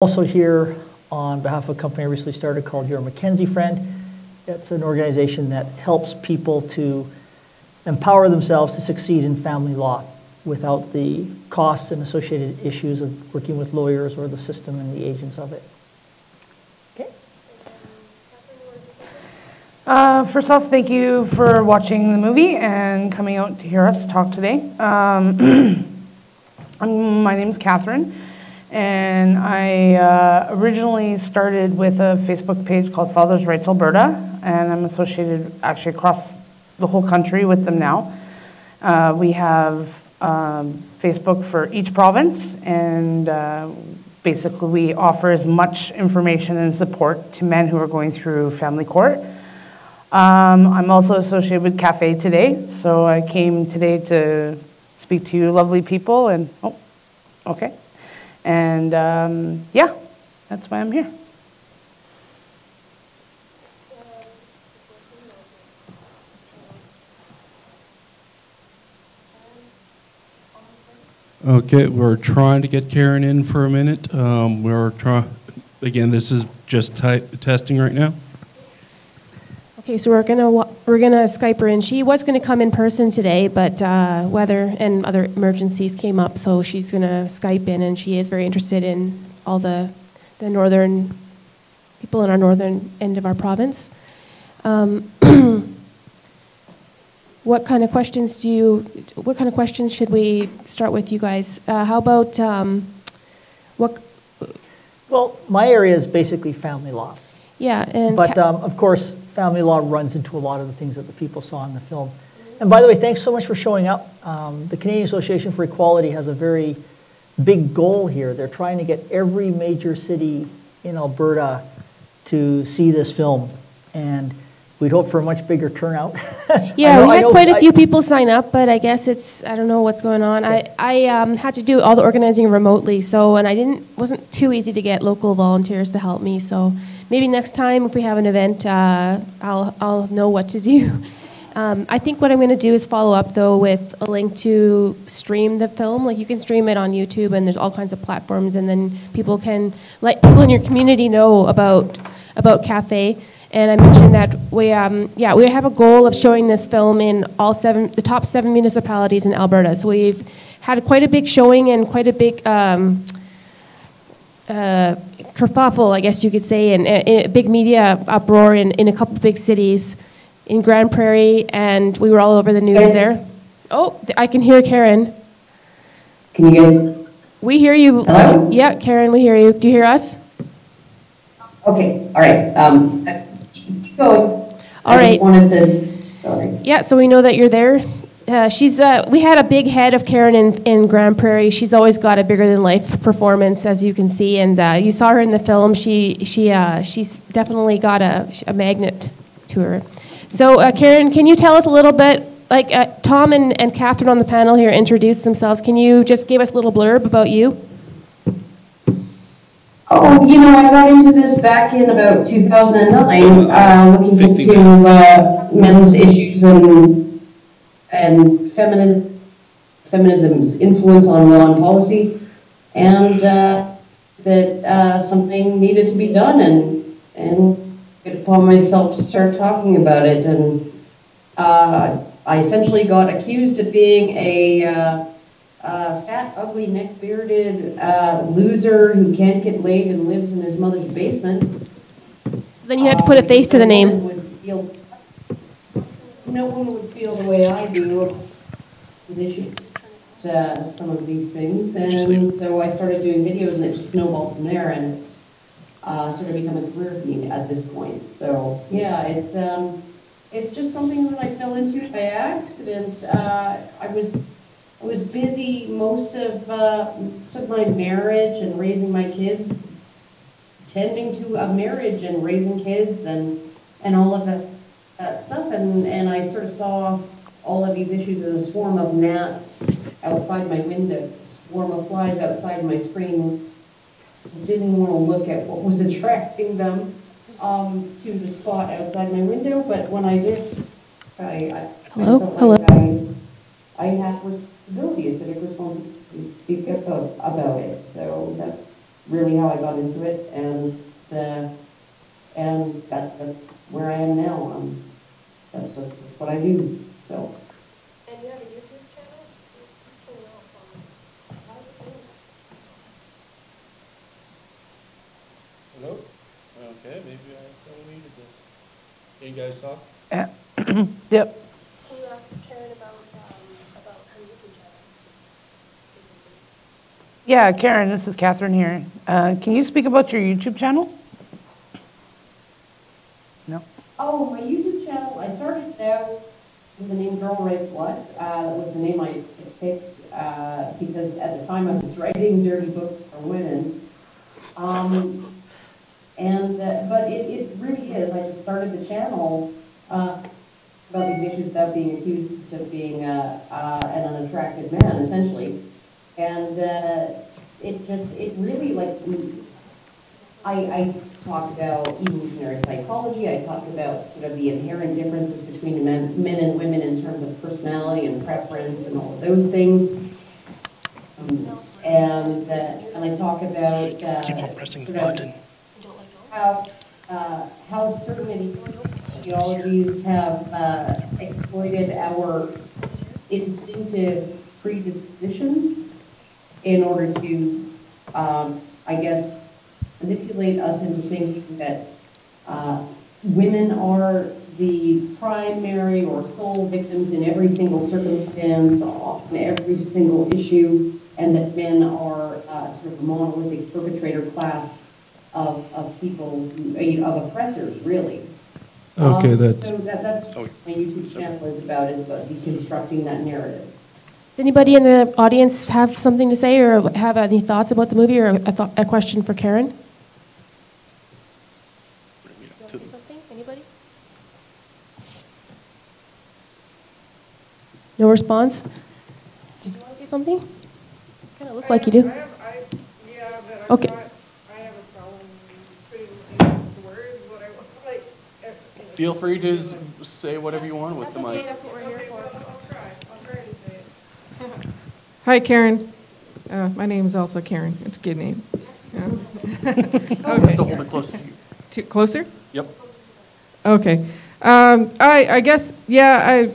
Also here on behalf of a company I recently started called Your Mackenzie Friend. It's an organization that helps people to empower themselves to succeed in family law without the costs and associated issues of working with lawyers or the system and the agents of it. Okay. First off, thank you for watching the movie and coming out to hear us talk today. My name is Catherine, and I originally started with a Facebook page called Fathers' Rights Alberta, and I'm associated actually across the whole country with them now. We have Facebook for each province, and basically we offer as much information and support to men who are going through family court. I'm also associated with Cafe Today, so I came today to speak to you lovely people, and okay. And yeah, that's why I'm here. Okay, we're trying to get Karen in for a minute. Again, this is just testing right now. Okay, so we're gonna Skype her in. She was gonna come in person today, but weather and other emergencies came up, so she's gonna Skype in, and she is very interested in all the northern people in our northern end of our province. What kind of questions should we start with, you guys? How about what? Well, my area is basically family law. Yeah, and but of course, family law runs into a lot of the things that the people saw in the film. And by the way, thanks so much for showing up. The Canadian Association for Equality has a very big goal here. They're trying to get every major city in Alberta to see this film, and we'd hope for a much bigger turnout. Yeah, we had quite a few people sign up, but I guess I don't know what's going on. Okay. I had to do all the organizing remotely, and wasn't too easy to get local volunteers to help me. So maybe next time if we have an event, I'll know what to do. I think what I'm going to do is follow up though with a link to stream the film. Like you can stream it on YouTube, and there's all kinds of platforms, and then people can let people in your community know about Cafe. And I mentioned that we have a goal of showing this film in the top 7 municipalities in Alberta. So we've had quite a big showing and quite a big kerfuffle, I guess you could say, and a big media uproar in a couple of big cities, in Grand Prairie, and we were all over the news there. Oh, I can hear Karen. Can you guys? We hear you. Hello? Yeah, Karen, we hear you. Do you hear us? Okay, all right. Keep going. All right. I just wanted to, sorry. Yeah, so we know that you're there. We had a big head of Karen in Grand Prairie. She's always got a bigger than life performance, as you can see, and you saw her in the film. She's definitely got a magnet to her. So Karen, can you tell us a little bit, like Tom and Catherine on the panel here introduced themselves. Can you just give us a little blurb about you? Oh, I got into this back in about 2009, looking into men's issues and feminism's influence on law and policy, and that something needed to be done, and get upon myself to start talking about it. And I essentially got accused of being a fat, ugly, neck-bearded loser who can't get laid and lives in his mother's basement. So then you had to put a face to the name. No one would feel the way I do some of these things, and so I started doing videos, and it just snowballed from there, and it's sort of become a career for me at this point. So yeah, it's just something that I fell into by accident. I was busy most of my marriage and raising my kids, tending to a marriage and raising kids and all of that stuff, and I sort of saw all of these issues as a swarm of gnats outside my window, a swarm of flies outside my screen. Didn't want to look at what was attracting them to the spot outside my window, but when I did, I felt like I had responsibility, a civic responsibility to speak up about it. So really how I got into it, and that's where I am now. That's what I do. So. And you have a YouTube channel? Hello? Okay, maybe I don't need this. Can you guys talk? Yep. Can you ask Karen about her YouTube channel? Yeah, Karen, this is Catherine here. Can you speak about your YouTube channel? No? Oh, my YouTube channel, I started out with the name Girl Writes What. That was the name I picked because at the time I was writing dirty books for women. But it really is. I just started the channel about these issues without being accused of being an unattractive man, essentially. And it really, like, I talk about evolutionary psychology. I talk about sort of the inherent differences between men and women in terms of personality and preference and all of those things. And I talk about Keep on pressing the button. How certain ideologies have exploited our instinctive predispositions in order to, I guess, manipulate us into thinking that women are the primary or sole victims in every single circumstance, on every single issue, and that men are sort of a monolithic perpetrator class of people, of oppressors, really. Okay, that's what my YouTube channel is about deconstructing that narrative. Does anybody in the audience have something to say or have any thoughts about the movie or a question for Karen? Something? Anybody? No response? Did you want to say something? Kind of look like you do. Okay. Feel free to say whatever you want with the mic. That's what we're here for. I'll try to say it. Hi, Karen. My name is also Karen. It's a good name. Okay. To hold it close to you. Closer? Yep. Okay. I guess, yeah,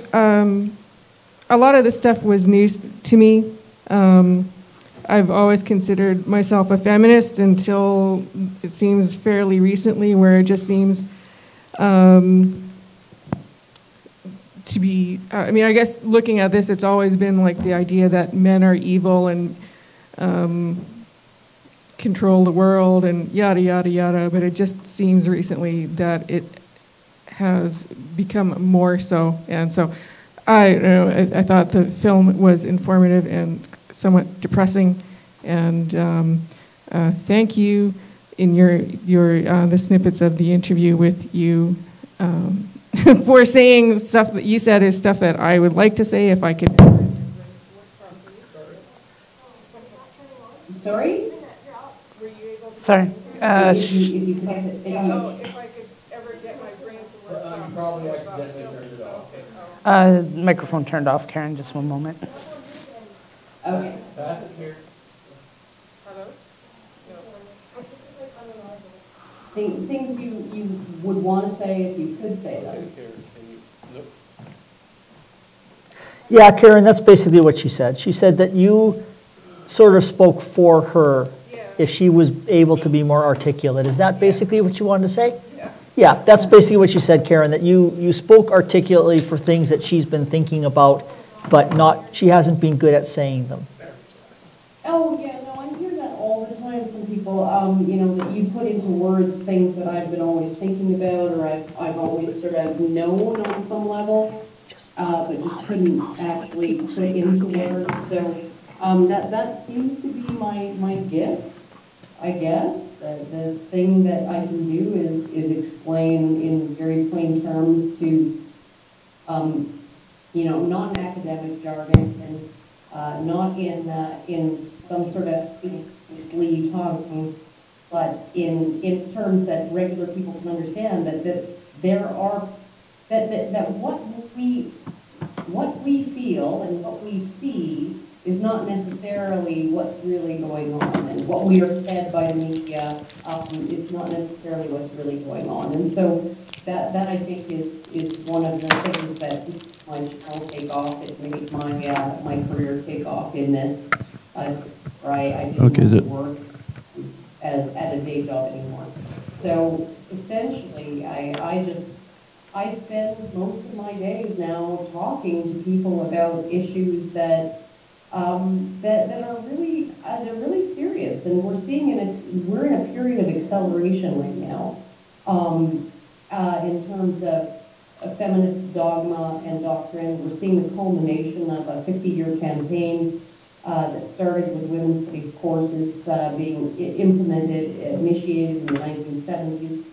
a lot of this stuff was news to me. I've always considered myself a feminist until it seems fairly recently, where it just seems to be, I mean, I guess looking at this, it's always been like the idea that men are evil and control the world and yada, yada, yada, but it just seems recently that it has become more so. And so I thought the film was informative and somewhat depressing, and thank you in your the snippets of the interview with you for saying stuff that you said is stuff that I would like to say if I could. Sorry? Sorry. If I could ever get my brain to work. Probably accidentally turned it off. Microphone turned off, Karen, just one moment. Okay. Pass it here. Hello? Things you would want to say if you could say them. Nope. Yeah, Karen, that's basically what she said. She said that you sort of spoke for her if she was able to be more articulate. Is that basically what you wanted to say? Yeah. Yeah, that's basically what you said, Karen, that you spoke articulately for things that she's been thinking about, but she hasn't been good at saying them. Oh, yeah, no, I hear that all the time from people, that you put into words things that I've been always thinking about, or I've always sort of known on some level, but just couldn't actually put into words. So that seems to be my gift, I guess. The thing that I can do is explain in very plain terms to, not in academic jargon and not in some sort of sleeve tongue, but in terms that regular people can understand that there are that what we feel and what we see is not necessarily what's really going on, and what we are fed by the media, it's not necessarily what's really going on. And so that I think is one of the things that my channel take off. It made my career take off in this. Where I didn't work at a day job anymore. So essentially, I spend most of my days now talking to people about issues that that are really they're really serious, and we're in a period of acceleration right now in terms of feminist dogma and doctrine. We're seeing the culmination of a 50-year campaign that started with women's studies courses being implemented, initiated in the 1970s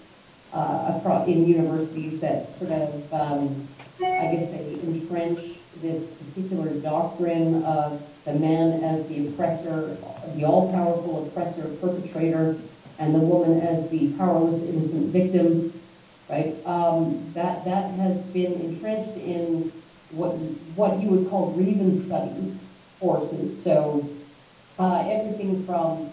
in universities that sort of, I guess they entrench this particular doctrine of the man as the oppressor, the all-powerful oppressor, perpetrator, and the woman as the powerless, innocent victim, right? That has been entrenched in what you would call grievance studies courses. So everything from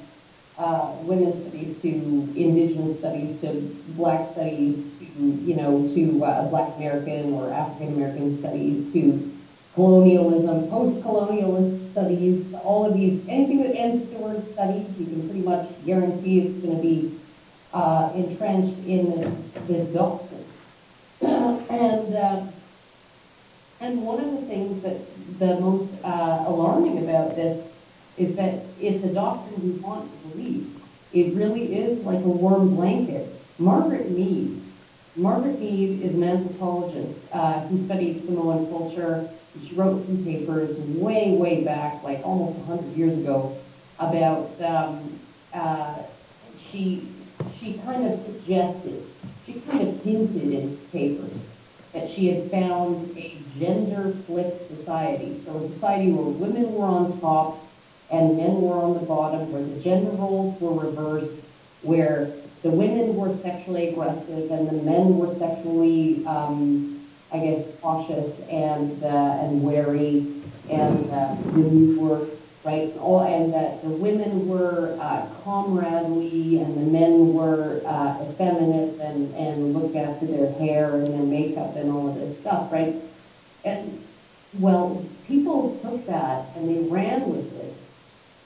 women's studies to indigenous studies to black studies to Black American or African American studies to colonialism, post-colonialist studies, to all of these, anything that ends with the word studies, you can pretty much guarantee it's going to be entrenched in this doctrine. And one of the things that's the most alarming about this is that it's a doctrine we want to believe. It really is like a warm blanket. Margaret Mead is an anthropologist who studied Samoan culture. She wrote some papers way, way back, like almost 100 years ago, about, she kind of suggested, she kind of hinted in papers that she had found a gender-flipped society. So a society where women were on top and men were on the bottom, where the gender roles were reversed, where the women were sexually aggressive and the men were sexually, I guess, cautious and wary and maneuver, right? And that the women were comradely and the men were effeminate and looked after their hair and their makeup and all of this stuff, right? And, well, people took that and they ran with it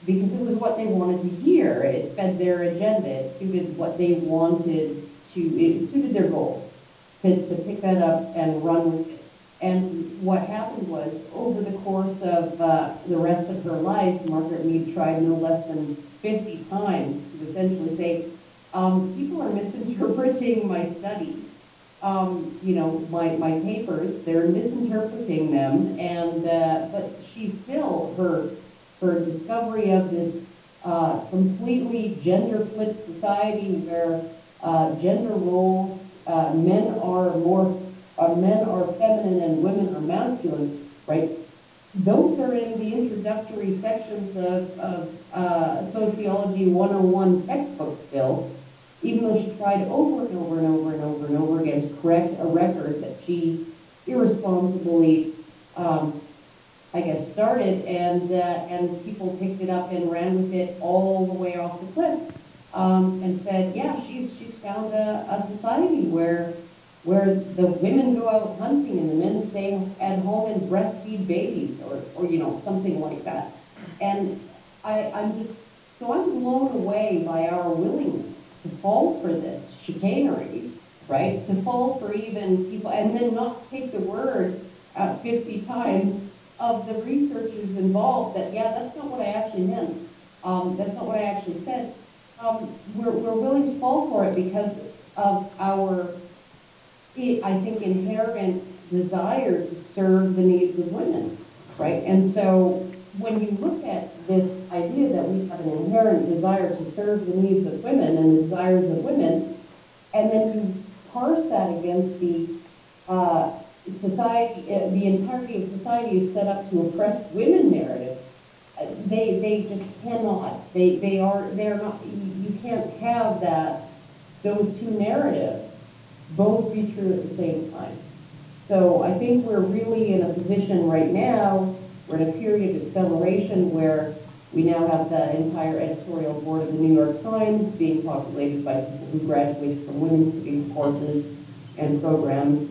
because it was what they wanted to hear. It fed their agenda. It suited what they wanted to, it suited their goals to pick that up and run with it. And what happened was, over the course of the rest of her life, Margaret Mead tried no less than 50 times to essentially say, people are misinterpreting my studies. My papers, they're misinterpreting them, and but she still, her discovery of this completely gender-flipped society where gender roles, men are feminine and women are masculine, right? Those are in the introductory sections of Sociology 101 textbook still, even though she tried over and over and over and over and over again to correct a record that she irresponsibly, I guess, started, and people picked it up and ran with it all the way off the cliff, and said, yeah, she's found a society where the women go out hunting and the men stay at home and breastfeed babies, or something like that. And I'm blown away by our willingness to fall for this chicanery, right? To fall for even people, and then not take the word 50 times of the researchers involved that, yeah, that's not what I actually meant. That's not what I actually said. We're willing to fall for it because of our, I think, inherent desire to serve the needs of women, right? And so when you look at this idea that we have an inherent desire to serve the needs of women and the desires of women, and then you parse that against the society, the entirety of society is set up to oppress women narrative. They just cannot. They're not. You can't have those two narratives both be true at the same time. So I think we're really in a position right now We're in a period of acceleration where we now have the entire editorial board of the New York Times being populated by people who graduated from women's studies courses and programs.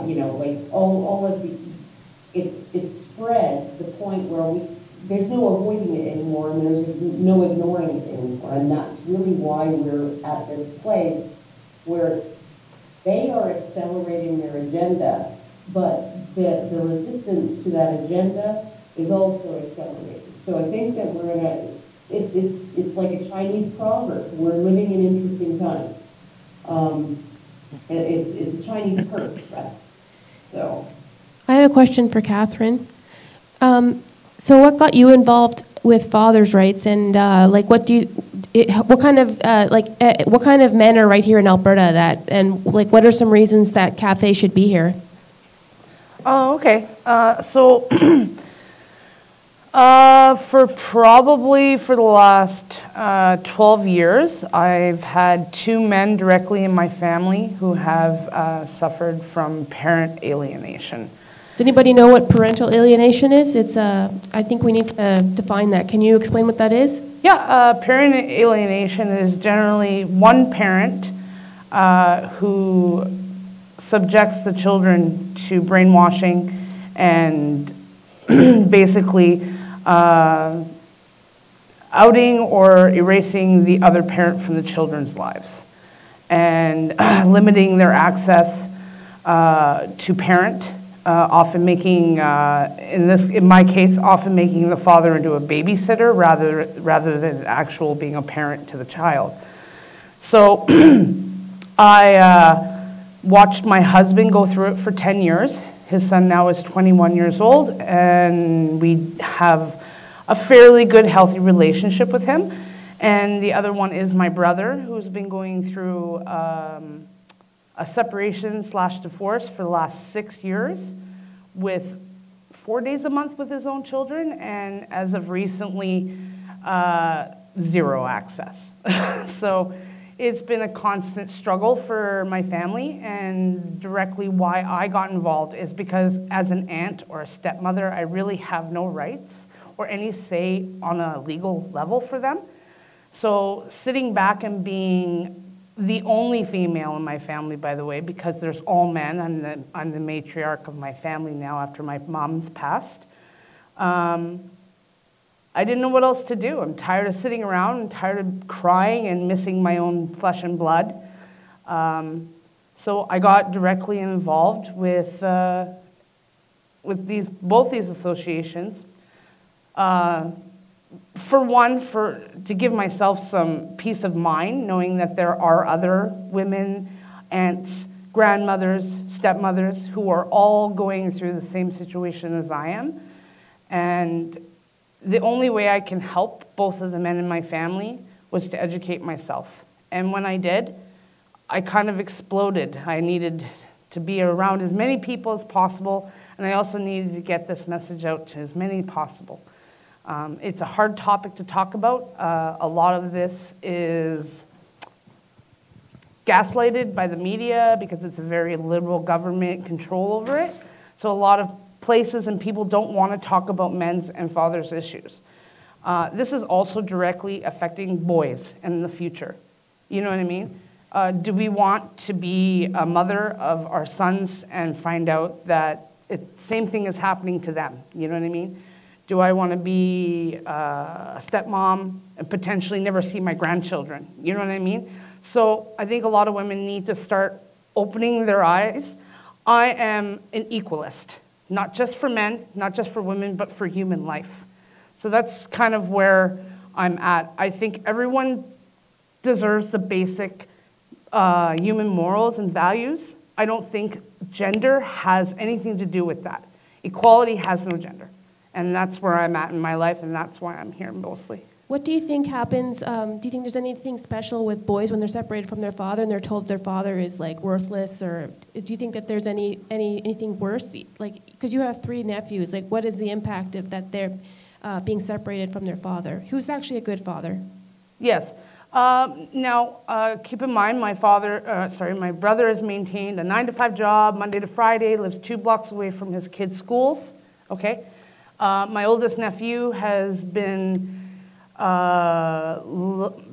You know, like all of the, it's spread to the point where there's no avoiding it anymore, and there's no ignoring it anymore. And that's really why we're at this place where they are accelerating their agenda, but the resistance to that agenda is also accelerating. So I think that we're in a, it's like a Chinese proverb. We're living in interesting times. It's a Chinese curse, right? So. I have a question for Catherine. So what got you involved with fathers' rights, and like what kind of men are right here in Alberta and like what are some reasons that Cafe should be here? Oh, okay. So for the last 12 years, I've had 2 men directly in my family who have suffered from parent alienation. Does anybody know what parental alienation is? It's I think we need to define that. Can you explain what that is? Yeah, parent alienation is generally one parent who subjects the children to brainwashing and basically outing or erasing the other parent from the children's lives and limiting their access to parent. Often making, in my case, often making the father into a babysitter rather than actual being a parent to the child. So I watched my husband go through it for 10 years. His son now is 21 years old, and we have a fairly good, healthy relationship with him. And the other one is my brother, who's been going through a separation/divorce for the last 6 years with 4 days a month with his own children, and as of recently, 0 access. So it's been a constant struggle for my family, and directly why I got involved is because as an aunt or a stepmother, I really have no rights or any say on a legal level for them. So sitting back and being the only female in my family, by the way, because there's all men. I'm the matriarch of my family now after my mom's passed. I didn't know what else to do. I'm tired of sitting around and tired of crying and missing my own flesh and blood. So I got directly involved with both these associations. For one, to give myself some peace of mind, knowing that there are other women, aunts, grandmothers, stepmothers, who are all going through the same situation as I am. And the only way I can help both of the men in my family was to educate myself. And when I did, I kind of exploded. I needed to be around as many people as possible, and I also needed to get this message out to as many as possible. It's a hard topic to talk about. A lot of this is gaslighted by the media because it's a very liberal government control over it. So a lot of places and people don't want to talk about men's and fathers' issues. This is also directly affecting boys in the future. You know what I mean? Do we want to be a mother of our sons and find out that the same thing is happening to them? You know what I mean? Do I want to be a stepmom and potentially never see my grandchildren? You know what I mean? So I think a lot of women need to start opening their eyes. I am an equalist, not just for men, not just for women, but for human life. So that's kind of where I'm at. I think everyone deserves the basic human morals and values. I don't think gender has anything to do with that. Equality has no gender. And that's where I'm at in my life, and that's why I'm here mostly. What do you think happens? Do you think there's anything special with boys when they're separated from their father and they're told their father is like worthless, or do you think that there's anything worse? Like, because you have 3 nephews, like what is the impact of that they're being separated from their father, who's actually a good father? Yes. Now, keep in mind, my brother has maintained a 9-to-5 job, Monday to Friday, lives 2 blocks away from his kids' schools. Okay. My oldest nephew has been,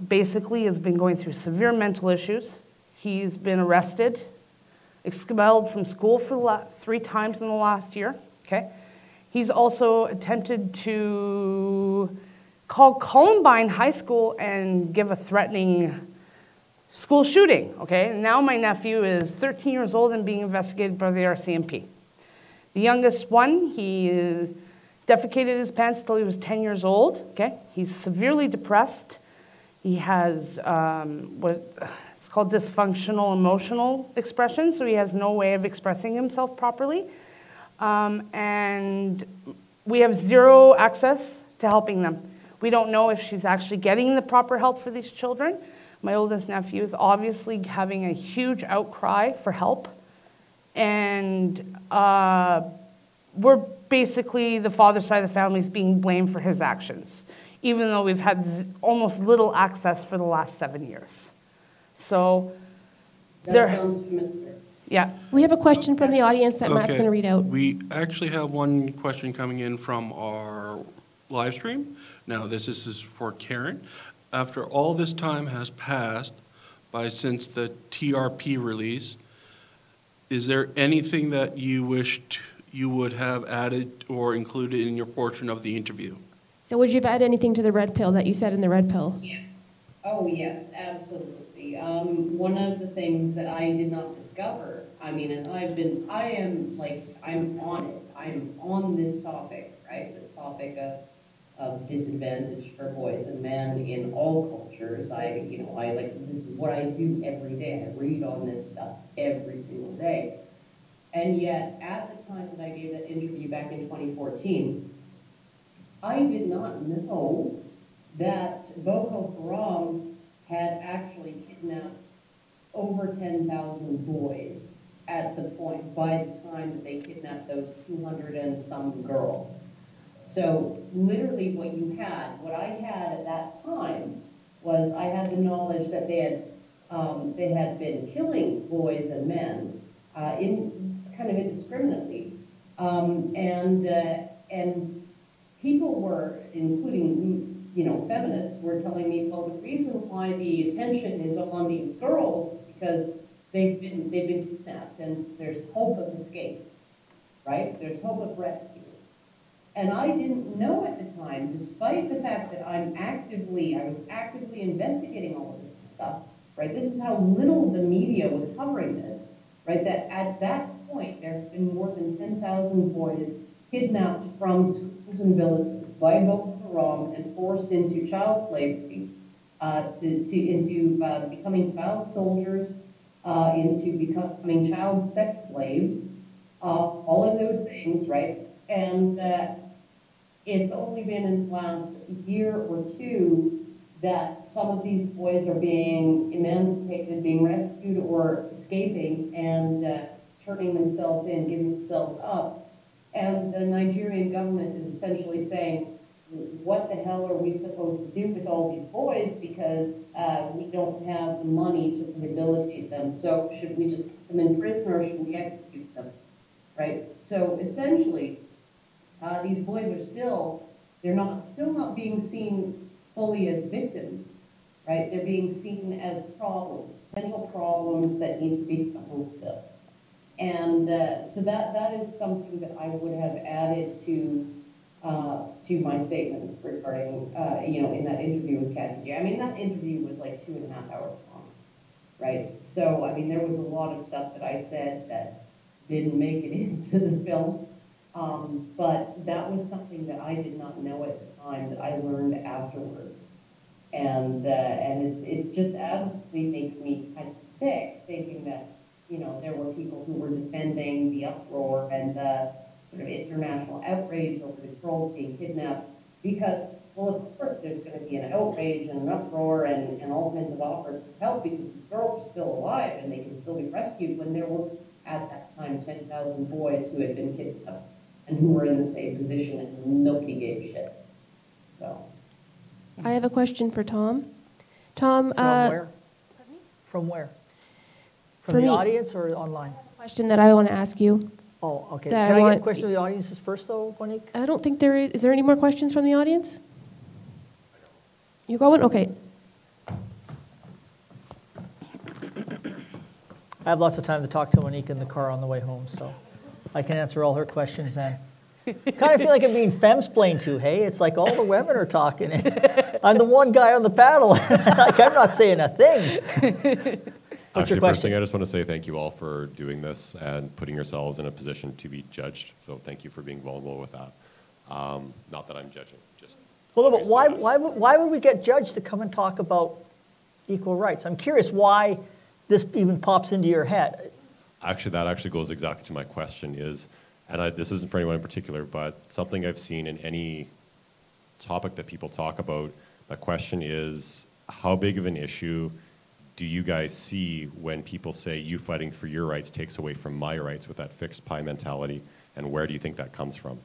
basically has been going through severe mental issues. He's been arrested, expelled from school for 3 times in the last year, okay? He's also attempted to call Columbine High School and give a threatening school shooting, okay? And now my nephew is 13 years old and being investigated by the RCMP. The youngest one, he defecated his pants till he was 10 years old, okay? He's severely depressed. He has it's called dysfunctional emotional expression, so he has no way of expressing himself properly. And we have zero access to helping them. We don't know if she's actually getting the proper help for these children. My oldest nephew is obviously having a huge outcry for help. And we're basically, the father's side of the family is being blamed for his actions, even though we've had almost little access for the last 7 years. So that sounds familiar. Yeah. We have a question from the audience that Matt's going to read out. We actually have one question coming in from our live stream. Now, this is for Karen. After all this time has passed since the TRP release, is there anything that you wished you would have added or included in your portion of the interview? So would you have added anything to the red pill that you said in the red pill? Yes. Oh, yes, absolutely. One of the things that I did not discover, I mean, and I'm on it. I'm on this topic, right? This topic of disadvantage for boys and men in all cultures. This is what I do every day. I read on this stuff every single day. And yet, at the time that I gave that interview back in 2014, I did not know that Boko Haram had actually kidnapped over 10,000 boys by the time that they kidnapped those 200 and some girls. So literally what I had at that time was I had the knowledge that they had been killing boys and men kind of indiscriminately, and people were, including feminists, were telling me, well, the reason why the attention is on these girls is because they've been kidnapped and there's hope of escape, right? There's hope of rescue. And I didn't know at the time, despite the fact that I was actively investigating all of this stuff, right? This is how little the media was covering this, right? That at that point, there have been more than 10,000 boys kidnapped from schools and villages by Boko Haram and forced into child slavery, into becoming child soldiers, into becoming child sex slaves, all of those things, right? And it's only been in the last year or two that some of these boys are being emancipated, being rescued, or escaping and turning themselves in, giving themselves up. And the Nigerian government is essentially saying, what the hell are we supposed to do with all these boys, because we don't have the money to rehabilitate them. So should we just put them in prison or should we execute them, right? So essentially, these boys are still not being seen fully as victims, right? They're being seen as problems, potential problems that need to be fulfilled. And so that is something that I would have added to my statements regarding, in that interview with Cassie J. I mean, that interview was like 2.5 hours long, right? So, I mean, there was a lot of stuff that I said that didn't make it into the film. But that was something that I did not know at the time, that I learned afterwards. And it just absolutely makes me kind of sick thinking that, there were people who were defending the uproar and the sort of international outrage over the girls being kidnapped, because, well, of course there's going to be an outrage and an uproar and all kinds of offers for help because these girls are still alive and they can still be rescued, when there were, at that time, 10,000 boys who had been kidnapped and who were in the same position and nobody gave a shit. So. I have a question for Tom. Tom, From where? From where? From the audience or online? Question that I want to ask you. Oh, okay. that Can I I want. get a question of the audiences first, though, Monique? I don't think there is. Is there any more questions from the audience? You got one? Okay. I have lots of time to talk to Monique in the car on the way home, so I can answer all her questions then. Kind of feel like I'm being femsplained to, hey? It's like all the women are talking. I'm the one guy on the panel. Like, I'm not saying a thing. Actually, first thing, I just want to say thank you all for doing this and putting yourselves in a position to be judged. So thank you for being vulnerable with that. Not that I'm judging, just... Well, no, but why would we get judged to come and talk about equal rights? I'm curious why this even pops into your head. Actually, that actually goes exactly to my question is, and this isn't for anyone in particular, but something I've seen in any topic that people talk about, the question is, how big of an issue do you guys see when people say you fighting for your rights takes away from my rights with that fixed pie mentality, and where do you think that comes from?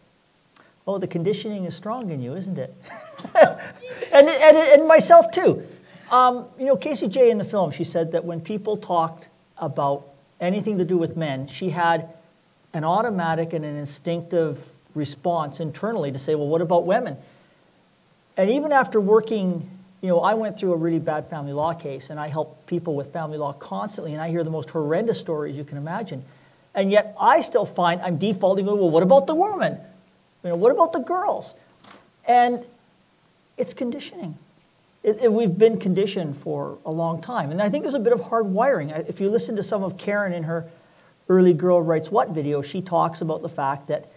Oh, the conditioning is strong in you, isn't it? and myself too. You know, Casey J in the film, she said that when people talked about anything to do with men, she had an automatic and an instinctive response internally to say, well, what about women? And even after working, you know, I went through a really bad family law case, and I help people with family law constantly, and I hear the most horrendous stories you can imagine. And yet I still find I'm defaulting, well, what about the woman? You know, what about the girls? And it's conditioning. We've been conditioned for a long time. And I think there's a bit of hard wiring. If you listen to some of Karen in her early Girl Writes What video, she talks about the fact that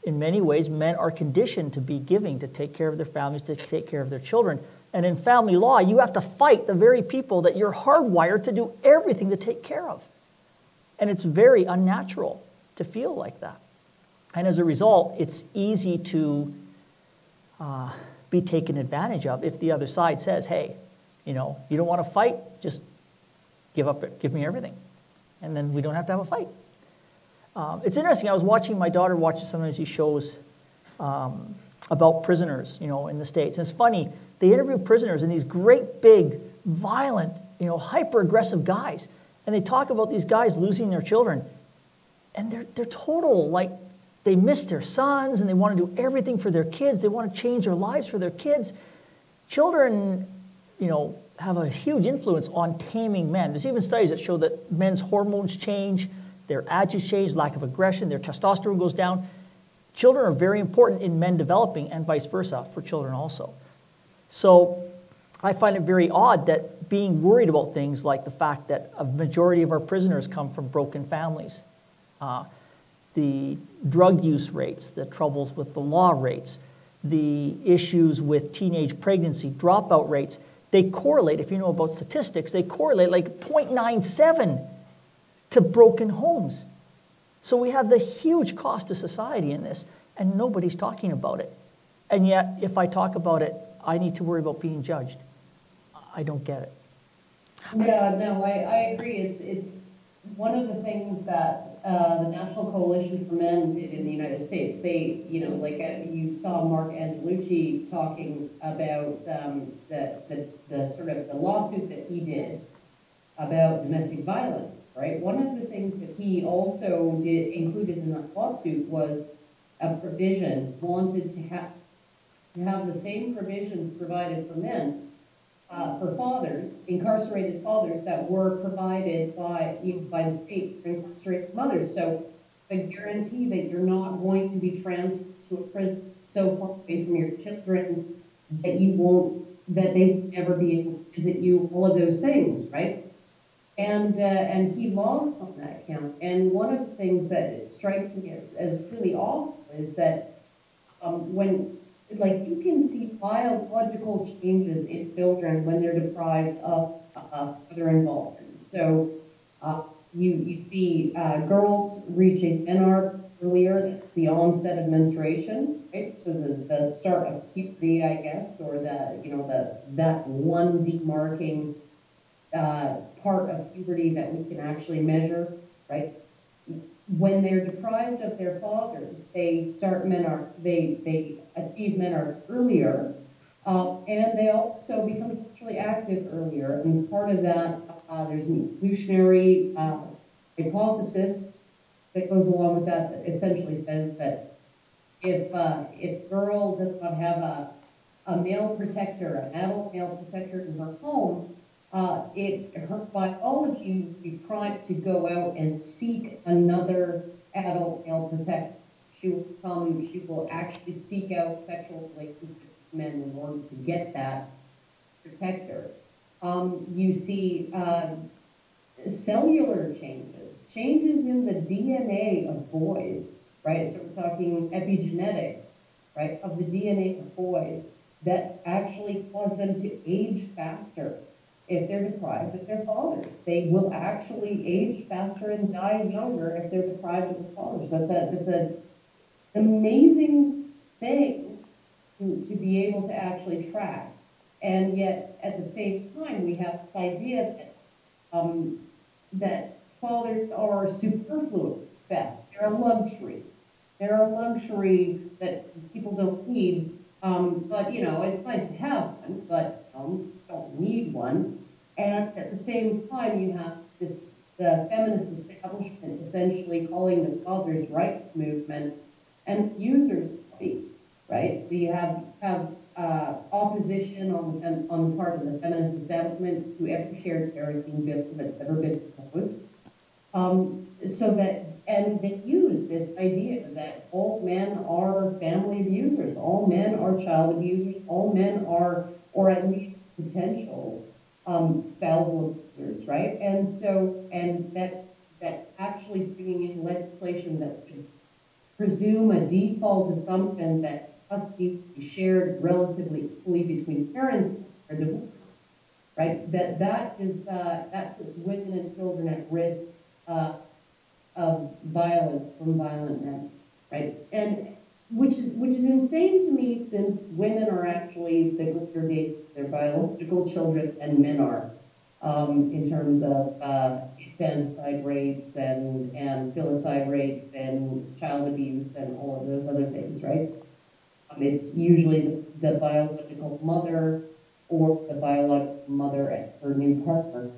in many ways men are conditioned to be giving, to take care of their families, to take care of their children. And in family law, you have to fight the very people that you're hardwired to do everything to take care of. And it's very unnatural to feel like that. And as a result, it's easy to be taken advantage of if the other side says, hey, you know, you don't want to fight, just give me everything. And then we don't have to have a fight. It's interesting, I was watching my daughter watch some of these shows about prisoners, you know, in the States. And it's funny, they interview prisoners and these great big, violent, you know, hyper-aggressive guys. And they talk about these guys losing their children. And they're total, like, they miss their sons and they want to do everything for their kids. They want to change their lives for their kids. Children, you know, have a huge influence on taming men. There's even studies that show that men's hormones change, their attitudes change, lack of aggression, their testosterone goes down. Children are very important in men developing and vice versa for children also. So I find it very odd that being worried about things like the fact that a majority of our prisoners come from broken families, the drug use rates, the troubles with the law rates, the issues with teenage pregnancy, dropout rates, they correlate, if you know about statistics, they correlate like 0.97 to broken homes. So we have the huge cost to society in this, and nobody's talking about it. And yet, if I talk about it, I need to worry about being judged. I don't get it. Yeah, no, I agree. It's one of the things that the National Coalition for Men did in the United States. They, you know, like you saw Mark Angelucci talking about the sort of the lawsuit that he did about domestic violence, right? One of the things that he also included in that lawsuit was a provision, wanted to have the same provisions provided for men, for fathers, incarcerated fathers that were provided by the state for incarcerated mothers. So a guarantee that you're not going to be transferred to a prison so far away from your children that that they will never be able to visit you, all of those things, right? And he lost on that count. And one of the things that strikes me as really awful is that when, like, you can see biological changes in children when they're deprived of other involvement. So you see girls reaching menarche earlier, that's the onset of menstruation, right? So the start of puberty, I guess, or that one demarking part of puberty that we can actually measure, right? When they're deprived of their fathers, they start menarche, they achieve menarche earlier, and they also become sexually active earlier. And part of that, there's an evolutionary hypothesis that goes along with that essentially says that if girl does not have a male protector, an adult male protector in her home, her biology would be primed to go out and seek another adult male protector. She will actually seek out sexual relationships with men in order to get that protector. You see cellular changes in the DNA of boys, right? So we're talking epigenetic, right, of the DNA of boys that actually cause them to age faster if they're deprived of their fathers. They will actually age faster and die younger if they're deprived of their fathers. That's an amazing thing to be able to actually track. And yet, at the same time, we have this idea that, that fathers are superfluous at best. They're a luxury. They're a luxury that people don't need. But, you know, it's nice to have one, but don't need one. And at the same time, you have the feminist establishment essentially calling the fathers' rights movement an abusers' lobby, right? So you have opposition on the part of the feminist establishment to every shared parenting bill that's ever been proposed. And they use this idea that all men are family abusers, all men are child abusers, all men are, or at least potential spousal abusers, right? And that actually bringing in legislation that would presume a default assumption that custody be shared relatively equally between parents or divorced, right? That puts women and children at risk of violence from violent men, right? And which is insane to me, since women are actually the greater danger to their biological children than men are, in terms of infanticide rates and filicide rates and child abuse and all of those other things, right? It's usually the biological mother or the biological mother and her new partner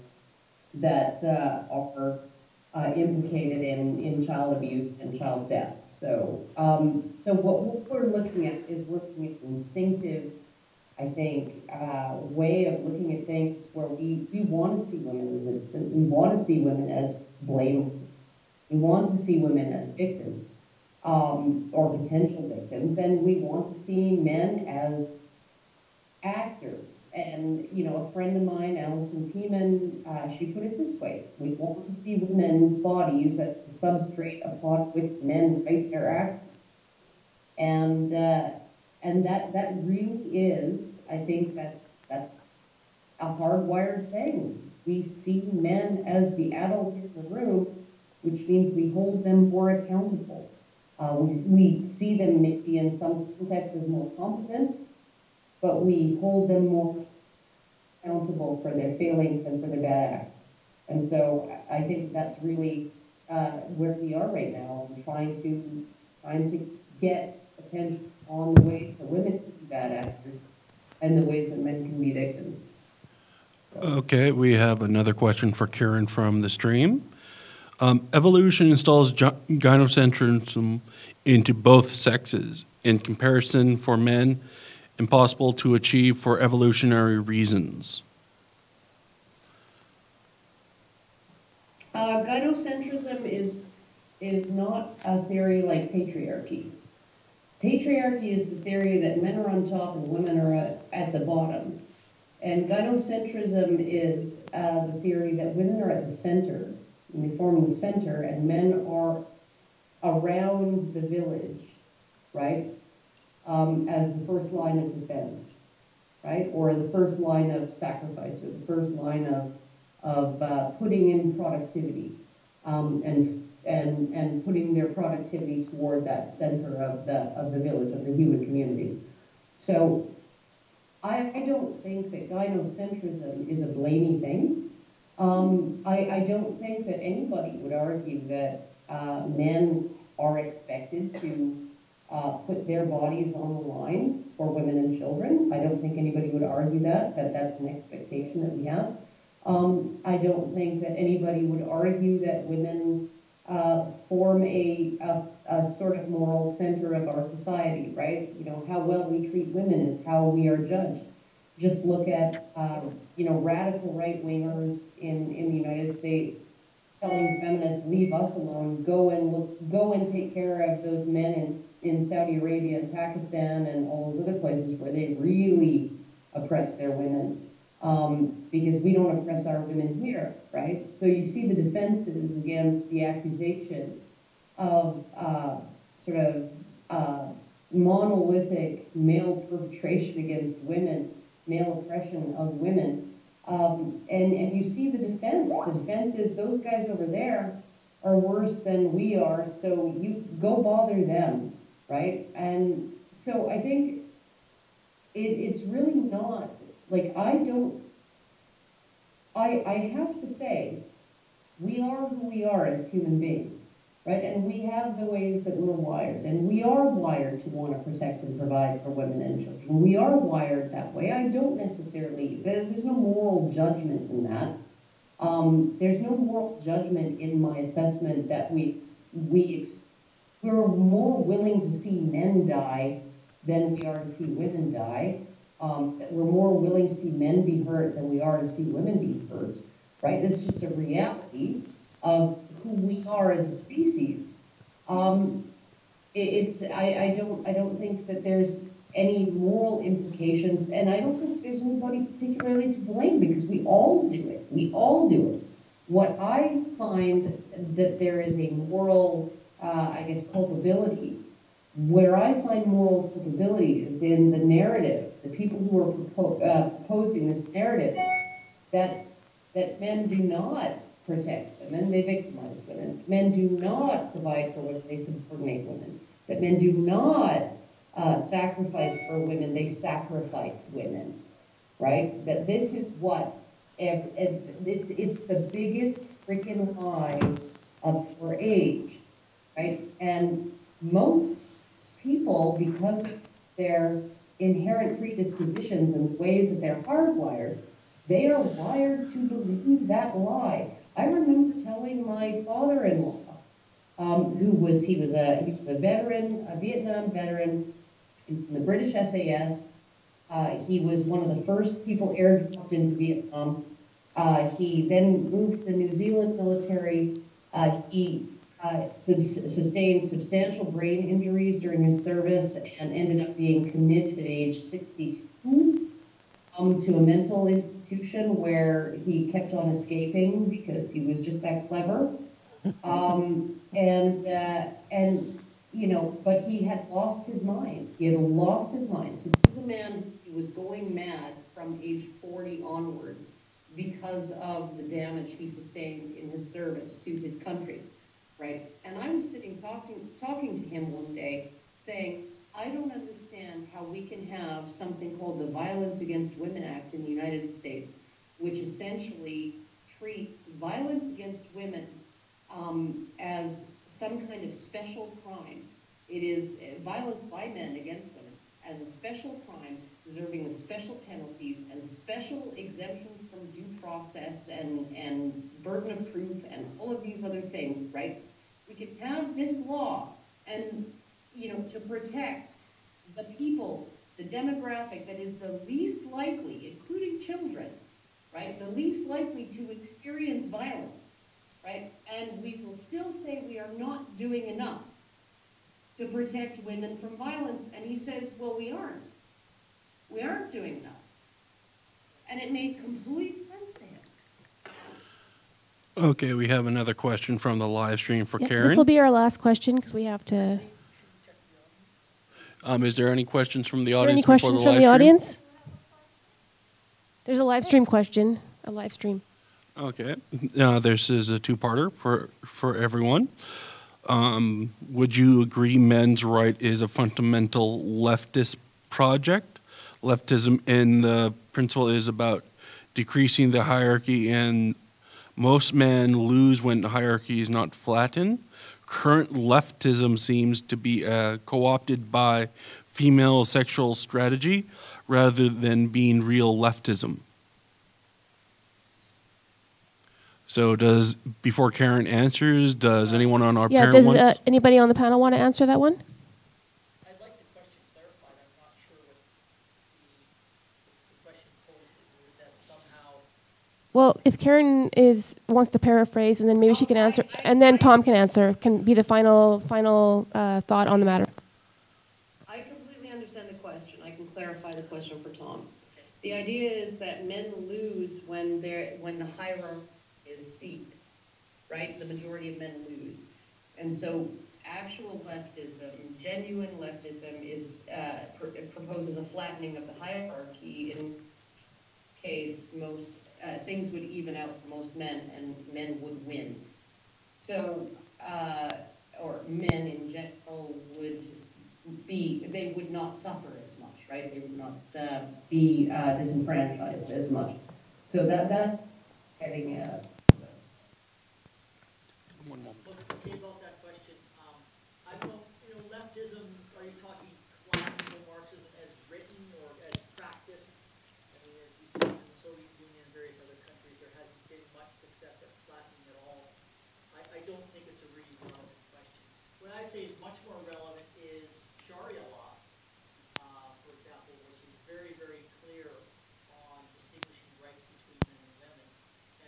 that are implicated in child abuse and child death. So, what we're looking at is looking at instinctive, I think, way of looking at things where we want to see women as innocent, we want to see women as blameless, we want to see women as victims, or potential victims, and we want to see men as actors. And, you know, a friend of mine, Alison Tiemann, she put it this way: we want to see women's bodies as the substrate upon which men write their actions. And that really is, I think that's a hardwired thing. We see men as the adults in the room, which means we hold them more accountable. We see them maybe in some contexts as more competent, but we hold them more accountable for their failings and for their bad acts. And so I think that's really where we are right now, and trying to get attention on the ways that women can be bad actors and the ways that men can be victims. So. Okay, we have another question for Karen from the stream. Evolution installs gynocentrism into both sexes. In comparison, for men, impossible to achieve for evolutionary reasons. Gynocentrism is not a theory like patriarchy. Patriarchy is the theory that men are on top and women are at the bottom. And gynocentrism is the theory that women are at the center, and they form the center, and men are around the village, right? As the first line of defense, right? Or the first line of sacrifice, or the first line of putting in productivity, and putting their productivity toward that center of the village, of the human community. So I don't think that gynocentrism is a blamey thing. I don't think that anybody would argue that men are expected to put their bodies on the line for women and children. I don't think anybody would argue that that's an expectation that we have. I don't think that anybody would argue that women form a sort of moral center of our society, right? You know, how well we treat women is how we are judged. Just look at, you know, radical right-wingers in the United States telling feminists, leave us alone, go and take care of those men in Saudi Arabia and Pakistan and all those other places where they really oppress their women. Because we don't oppress our women here, right? So you see the defenses against the accusation of sort of monolithic male perpetration against women, male oppression of women. And you see the defense. The defense is those guys over there are worse than we are, so you go bother them, right? And so I think it's really not, like, I have to say, we are who we are as human beings, right? And we have the ways that we're wired, and we are wired to want to protect and provide for women and children. We are wired that way. I don't necessarily, there's no moral judgment in that. There's no moral judgment in my assessment that we're more willing to see men die than we are to see women die. That we're more willing to see men be hurt than we are to see women be hurt, right? This is just a reality of who we are as a species. I don't think that there's any moral implications, and I don't think there's anybody particularly to blame because we all do it. We all do it. What I find that there is a moral, I guess, culpability. Where I find moral culpability is in the narrative, the people who are proposing this narrative, that men do not protect women, they victimize women. Men do not provide for women, they subordinate women. That men do not sacrifice for women, they sacrifice women, right? That this is what, it's the biggest freaking lie of our age, right? And most people, because of their inherent predispositions and the ways that they're hardwired, they are wired to believe that lie. I remember telling my father-in-law, he was a veteran, a Vietnam veteran, he was in the British SAS. He was one of the first people airdropped into Vietnam. He then moved to the New Zealand military. He sustained substantial brain injuries during his service and ended up being committed at age 62 to a mental institution where he kept on escaping because he was just that clever. And you know, but he had lost his mind. He had lost his mind. So this is a man who was going mad from age 40 onwards because of the damage he sustained in his service to his country. Right? And I was sitting talking to him one day saying, I don't understand how we can have something called the Violence Against Women Act in the United States, which essentially treats violence against women as some kind of special crime. It is violence by men against women as a special crime deserving of special penalties and special exemptions from due process and burden of proof and all of these other things, right? We can have this law and, you know, to protect the people, the demographic that is the least likely, including children, right? The least likely to experience violence, right? And we will still say we are not doing enough to protect women from violence. And he says, well, we aren't. We aren't doing enough. And it made complete sense to him. Okay, we have another question from the live stream for Karen. This will be our last question because we have to. Is there any questions from the audience? Is there any questions from the audience? There's a live stream question. A live stream. Okay. This is a two-parter for everyone. Would you agree men's right is a fundamental leftist project? Leftism in the principle is about decreasing the hierarchy, and most men lose when the hierarchy is not flattened. Current leftism seems to be co-opted by female sexual strategy rather than being real leftism. So before Karen answers, does anyone on our Yeah, panel does anybody on the panel want to answer that one? I'd like the question clarified. I'm not sure what the question posed is that somehow. Well, if Karen wants to paraphrase, and then maybe she can answer, and then Tom can answer, can be the final thought on the matter. I completely understand the question. I can clarify the question for Tom. The idea is that men lose when the hierarchy is seat, right? The majority of men lose. And so actual leftism, genuine leftism is proposes a flattening of the hierarchy in case most things would even out for most men and men would win. So, or men in general they would not suffer as much, right? They would not be disenfranchised as much. So that's getting One moment. Okay, about that question, I don't know, leftism, are you talking classical Marxism as written or as practiced? I mean, as you see in the Soviet Union and various other countries, there hasn't been much success at flattening at all. I don't think it's a really relevant question. What I'd say is much more relevant is Sharia law, for example, which is very, very clear on distinguishing rights between men and women.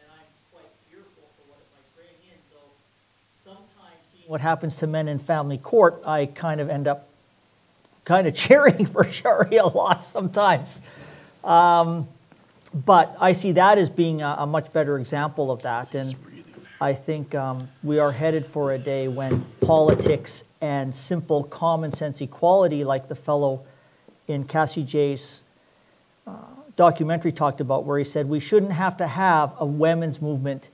And I'm quite fearful for what it might bring in, though sometimes seeing what happens to men in family court, I kind of end up kind of cheering for Sharia law sometimes. But I see that as being a much better example of that. And I think we are headed for a day when politics and simple common sense equality, like the fellow in Cassie Jay's documentary talked about, where he said we shouldn't have to have a women's movement,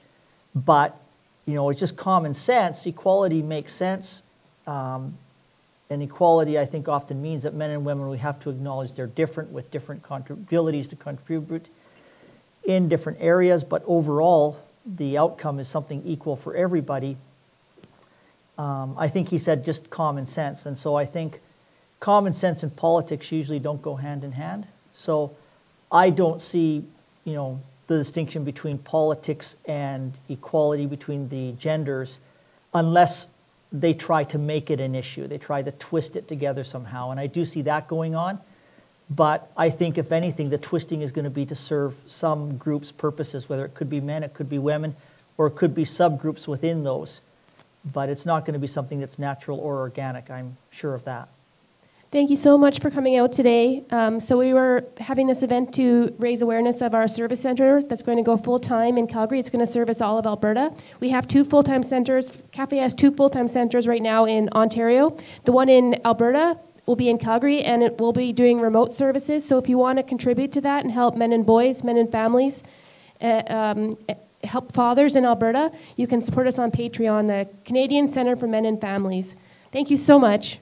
but it's just common sense. Equality makes sense. And equality, I think, often means that men and women, we have to acknowledge they're different with different abilities to contribute in different areas, but overall, the outcome is something equal for everybody. I think he said just common sense. And so I think common sense and politics usually don't go hand in hand. So I don't see, the distinction between politics and equality between the genders unless they try to make it an issue. They try to twist it together somehow. And I do see that going on. But I think, if anything, the twisting is going to be to serve some groups' purposes, whether it could be men, it could be women, or it could be subgroups within those. But it's not going to be something that's natural or organic. I'm sure of that. Thank you so much for coming out today. So we were having this event to raise awareness of our service center that's going to go full-time in Calgary. It's going to service all of Alberta. We have 2 full-time centers. CAFE has 2 full-time centers right now in Ontario. The one in Alberta will be in Calgary, and it will be doing remote services. So if you want to contribute to that and help men and boys, men and families, help fathers in Alberta, you can support us on Patreon, the Canadian Centre for Men and Families. Thank you so much.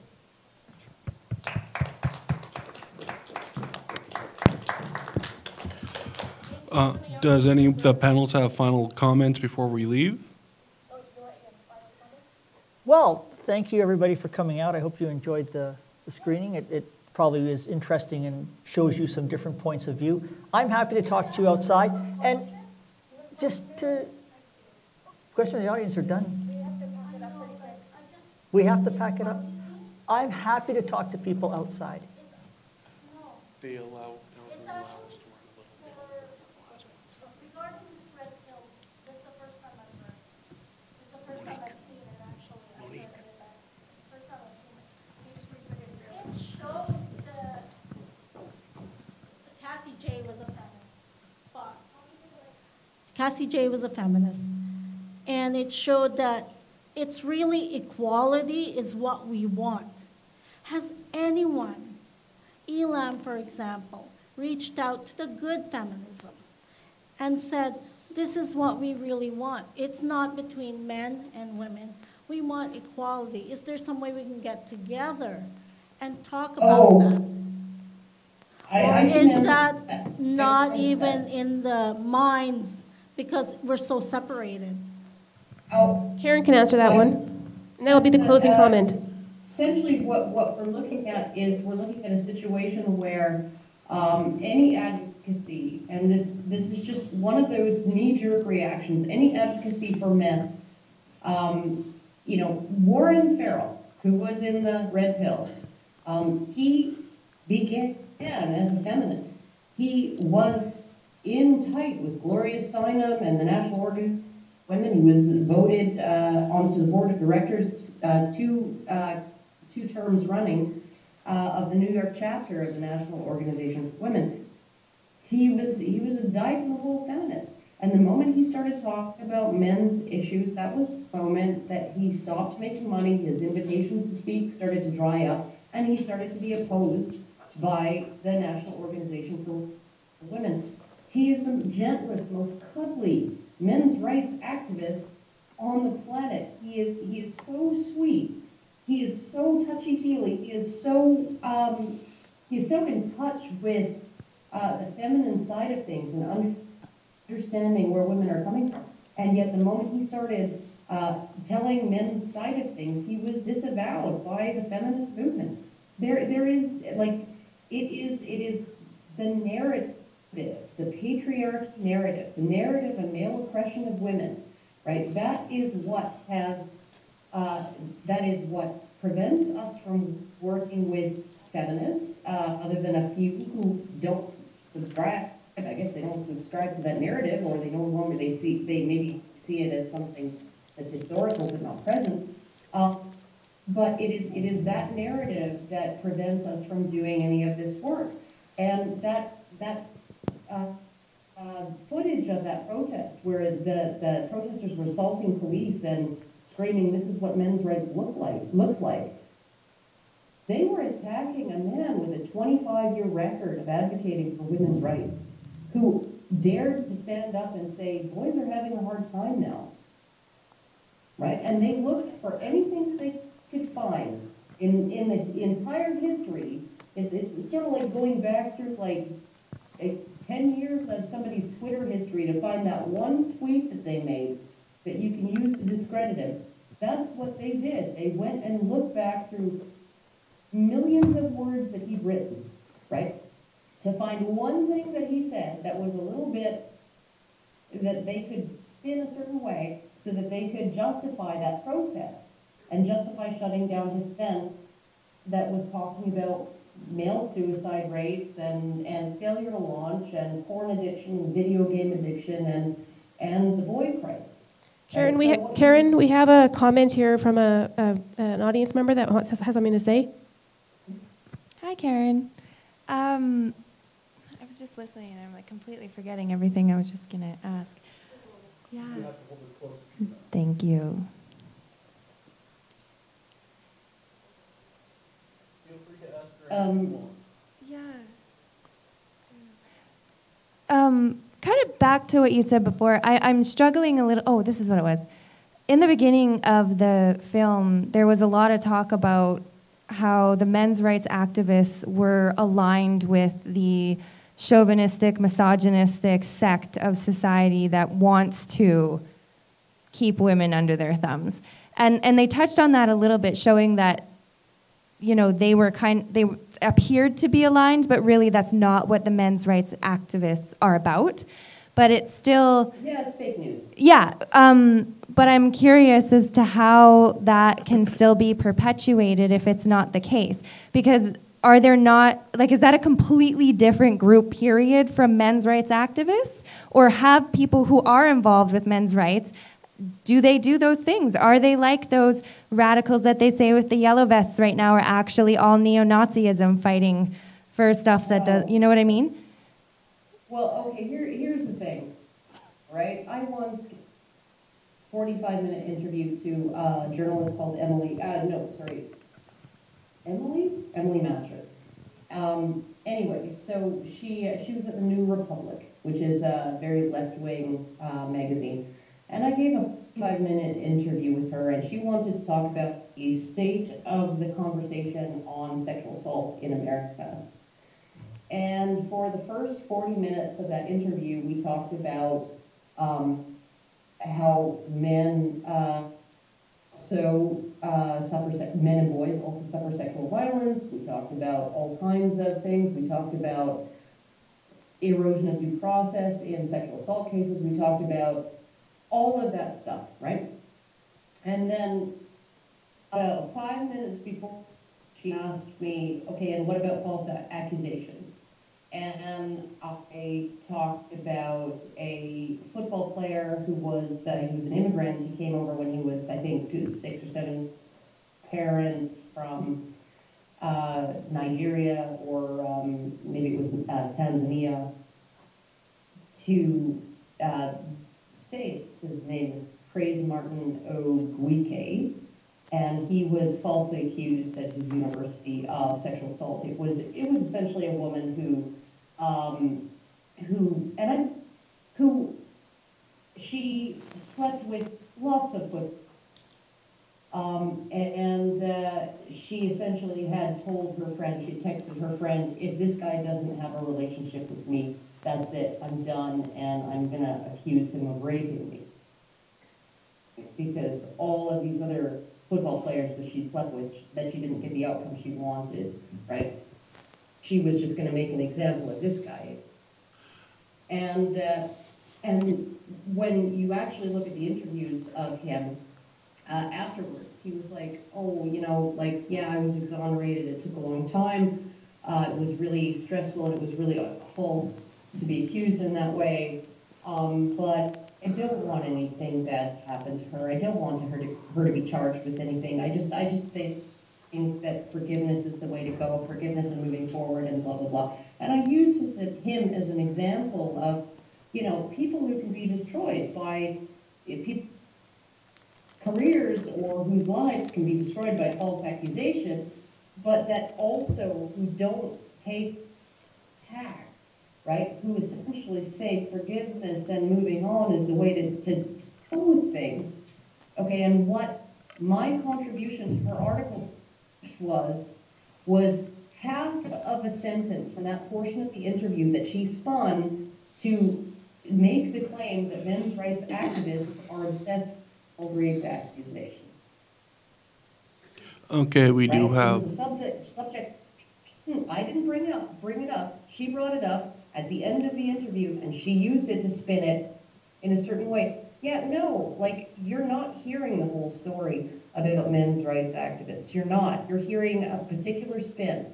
Does any of the panels have final comments before we leave? Well, thank you everybody for coming out. I hope you enjoyed the screening. It probably is interesting and shows you some different points of view. I'm happy to talk to you outside. And just to, question of the audience are done. We have to pack it up. I'm happy to talk to people outside. They allow us to run a little bit. Cassie Jay was a feminist, and it showed that it's really equality is what we want. Has anyone, Elam, for example, reached out to the good feminism and said, this is what we really want. It's not between men and women. We want equality. Is there some way we can get together and talk about that? Or is that not even in the minds because we're so separated? Karen can answer that one. And that'll be the closing comment. Essentially, what we're looking at is we're looking at a situation where any advocacy advocacy, and this is just one of those knee-jerk reactions, any advocacy for men, you know, Warren Farrell, who was in the Red Pill, he began as a feminist. He was in tight with Gloria Steinem and the National Organization of Women. He was voted onto the board of directors two terms running of the New York chapter of the National Organization of Women. He was a dyed-in-the-wool feminist. And the moment he started talking about men's issues, that was the moment that he stopped making money, his invitations to speak started to dry up, and he started to be opposed by the National Organization for Women. He is the gentlest, most cuddly men's rights activist on the planet. He is so sweet. He is so touchy-feely. He is so in touch with the feminine side of things and understanding where women are coming from. And yet the moment he started telling men's side of things, he was disavowed by the feminist movement. There is, like, it is the narrative, the patriarchy narrative, the narrative of male oppression of women, right? That is what prevents us from working with feminists, other than a few who don't subscribe. I guess they don't subscribe to that narrative, or they no longer they maybe see it as something that's historical but not present. But it is that narrative that prevents us from doing any of this work. And that footage of that protest, where the protesters were assaulting police and screaming, "This is what men's rights looks like." They were attacking a man with a 25-year record of advocating for women's rights, who dared to stand up and say, "Boys are having a hard time now," right? And they looked for anything they could find in the entire history. It's sort of like going back through like 10 years of somebody's Twitter history to find that one tweet that they made that you can use to discredit him. That's what they did. They went and looked back through millions of words that he'd written, right, to find one thing that he said that was a little bit, that they could spin a certain way so that they could justify that protest and justify shutting down his event that was talking about male suicide rates and failure to launch and porn addiction and video game addiction and the boy crisis. Karen, Right? Karen, we have a comment here from an audience member that has something to say. Hi, Karen. I was just listening, and I'm like completely forgetting everything I was just gonna ask. Yeah. Thank you. Kind of back to what you said before, I'm struggling a little. Oh, this is what it was. In the beginning of the film, there was a lot of talk about how the men's rights activists were aligned with the chauvinistic, misogynistic sect of society that wants to keep women under their thumbs. And they touched on that a little bit, showing that, you know, they appeared to be aligned, but really that's not what the men's rights activists are about. But it's still... Yeah, it's fake news. Yeah, but I'm curious as to how that can still be perpetuated if it's not the case. Because are there not, like, is that a completely different group, period, from men's rights activists? Or have people who are involved with men's rights, do they do those things? Are they like those radicals that they say with the yellow vests right now are actually all neo-Nazism fighting for stuff that does, you know what I mean? Well, okay, here's the thing, right? I once 45-minute interview to a journalist called Emily Matcher. Anyway, so she was at the New Republic, which is a very left-wing magazine. And I gave a 5-minute interview with her, and she wanted to talk about the state of the conversation on sexual assault in America. And for the first 40 minutes of that interview, we talked about how men men and boys also suffer sexual violence. We talked about all kinds of things. We talked about erosion of due process in sexual assault cases. We talked about all of that stuff, right? And then about 5 minutes before, she asked me, okay, and what about false accusations? And I talked about a football player who was an immigrant. He came over when he was, I think, 6 or 7, parents from Nigeria, or maybe it was Tanzania, to States. His name is Praise Martin Ogwike, and he was falsely accused at his university of sexual assault. It was essentially a woman who she slept with lots of football. She essentially had told her friend, she texted her friend, if this guy doesn't have a relationship with me, that's it, I'm done, and I'm gonna accuse him of raping me. Because all of these other football players that she slept with, that she didn't get the outcome she wanted, right? She was just gonna make an example of this guy. And when you actually look at the interviews of him, afterwards, he was like, oh, like, yeah, I was exonerated. It took a long time. It was really stressful, and it was really awful to be accused in that way. But I don't want anything bad to happen to her. I don't want her to be charged with anything. I just think that forgiveness is the way to go, forgiveness and moving forward, and blah, blah, blah. And I used him as an example of, people who can be destroyed by people, careers, or whose lives can be destroyed by false accusation, but that also who don't take tact, right? Who essentially say forgiveness and moving on is the way to deal with things. Okay, and what my contribution to her article was half of a sentence from that portion of the interview that she spun to make the claim that men's rights activists are obsessed with rape accusations. Okay, we do have... It was a subject I didn't bring it up. She brought it up at the end of the interview, and she used it to spin it in a certain way. Yeah, no, like, you're not hearing the whole story about men's rights activists. You're not. You're hearing a particular spin.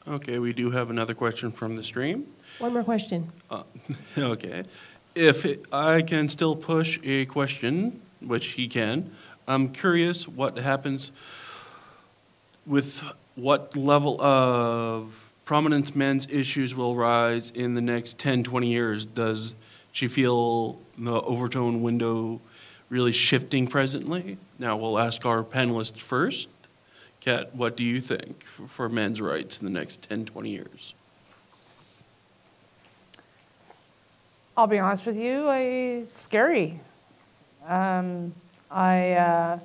Okay, we do have another question from the stream. One more question. Okay. If I can still push a question, which he can, I'm curious what happens with what level of prominence men's issues will rise in the next 10, 20 years. Does she feel the overtone window really shifting presently? Now we'll ask our panelists first. Kat, what do you think for men's rights in the next 10, 20 years? I'll be honest with you, it's scary. I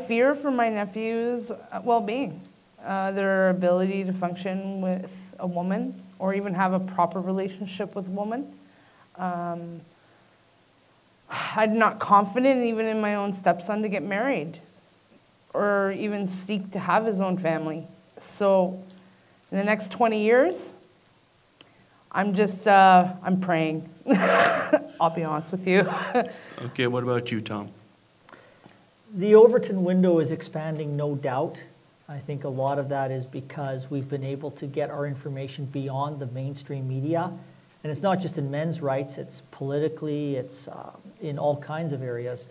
fear for my nephew's well-being, their ability to function with a woman or even have a proper relationship with a woman. I'm not confident even in my own stepson to get married or even seek to have his own family. So in the next 20 years, I'm praying. I'll be honest with you. Okay, what about you, Tom? The Overton window is expanding, no doubt. I think a lot of that is because we've been able to get our information beyond the mainstream media. And it's not just in men's rights, it's politically, it's in all kinds of areas.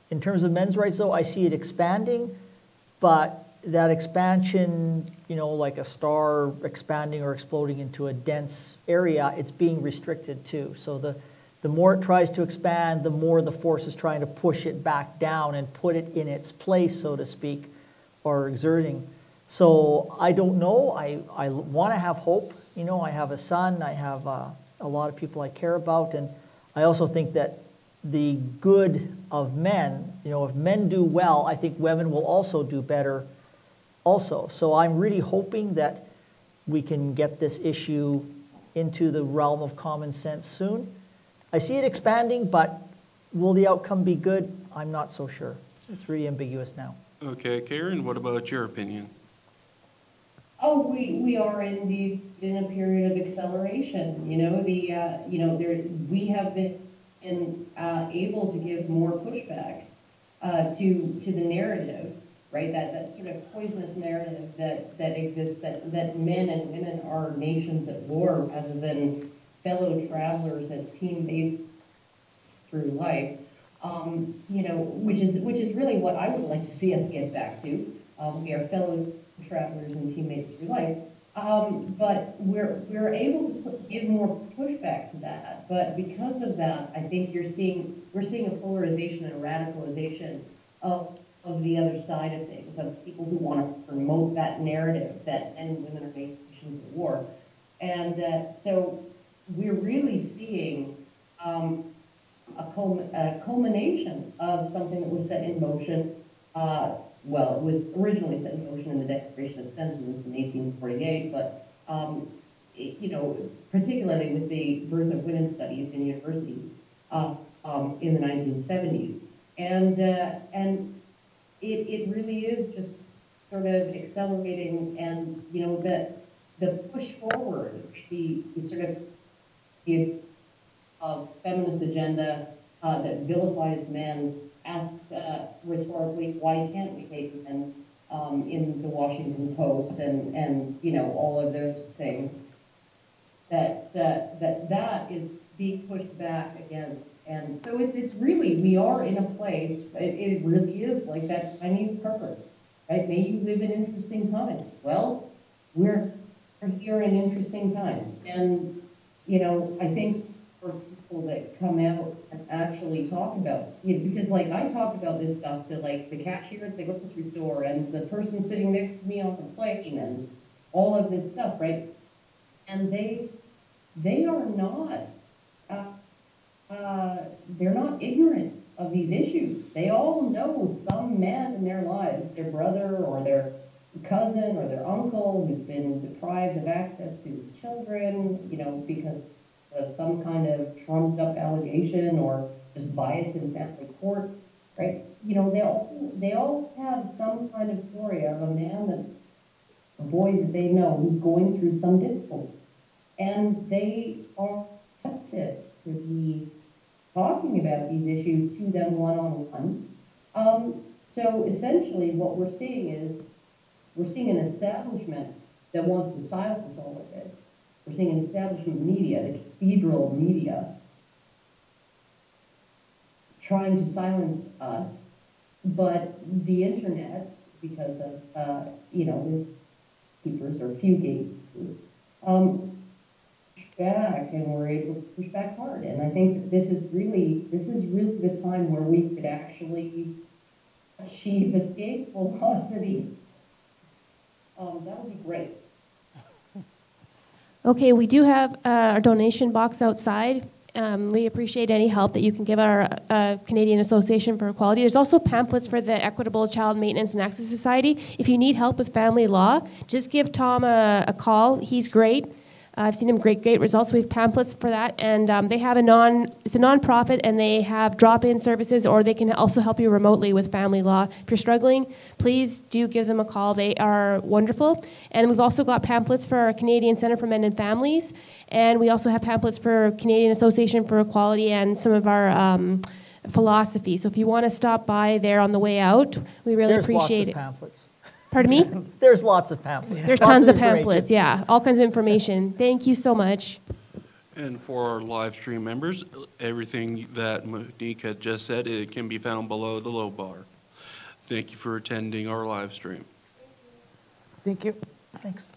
In terms of men's rights, though, I see it expanding, but that expansion, like a star expanding or exploding into a dense area, it's being restricted too. So the more it tries to expand, the more the force is trying to push it back down and put it in its place, so to speak, or exerting. So I don't know. I want to have hope. I have a son. I have a lot of people I care about. And I also think that the good of men, if men do well, I think women will also do better also. So I'm really hoping that we can get this issue into the realm of common sense soon. I see it expanding, but will the outcome be good? I'm not so sure. It's really ambiguous now. Okay, Karen, what about your opinion? Oh, we are indeed in a period of acceleration. You know, we have been able to give more pushback to the narrative, right? That sort of poisonous narrative that exists, that men and women are nations at war rather than fellow travelers and teammates through life. You know, which is really what I would like to see us get back to. We are fellow travelers and teammates through life. But we're able to give more pushback to that. But because of that, I think we're seeing a polarization and a radicalization of the other side of things, of people who want to promote that narrative that men and women are nations at war. And so we're really seeing a culmination of something that was set in motion. Well, it was originally set in motion in the Declaration of Sentiments in 1848, but you know, particularly with the birth of women's studies in universities in the 1970s, and it really is just sort of accelerating, and you know, the push forward, the sort of the feminist agenda that vilifies men, asks rhetorically, why can't we hate men in the Washington Post and you know, all of those things, that is being pushed back again. And so it's really, we are in a place, it really is like that Chinese purpose, right? May you live in interesting times. Well, we're here in interesting times. And, you know, I think for people that come out and actually talk about, you know, because like I talk about this stuff to like the cashier at the grocery store and the person sitting next to me on the plane and all of this stuff, right? And they are not, they're not ignorant of these issues. They all know some man in their lives, their brother or their cousin or their uncle who's been deprived of access to his children, you know, because of some kind of trumped up allegation or just bias in family court, right? You know, they all have some kind of story of a man, a boy that they know who's going through some difficulty. And they are accepted to be talking about these issues to them one-on-one. So essentially what we're seeing is, we're seeing an establishment that wants to silence all of this. We're seeing an establishment media, the cathedral media, trying to silence us, but the internet, because of, you know, gatekeepers or few gatekeepers, push back, and we're able to push back hard. And I think that this is really the time where we could actually achieve escape velocity. That would be great. Okay, we do have our donation box outside. We appreciate any help that you can give our Canadian Association for Equality. There's also pamphlets for the Equitable Child Maintenance and Access Society. If you need help with family law, just give Tom a call. He's great. I've seen him great results. We have pamphlets for that, and they have it's a nonprofit, and they have drop-in services, or they can also help you remotely with family law. If you're struggling, please do give them a call. They are wonderful. And we've also got pamphlets for our Canadian Centre for Men and Families, and we also have pamphlets for Canadian Association for Equality and some of our philosophy. So if you want to stop by there on the way out, we really appreciate it. There's lots of pamphlets. Pardon me? There's lots of pamphlets. There's tons of pamphlets, yeah. All kinds of information. Thank you so much. And for our live stream members, everything that Monique had just said, it can be found below the low bar. Thank you for attending our live stream. Thank you. Thanks.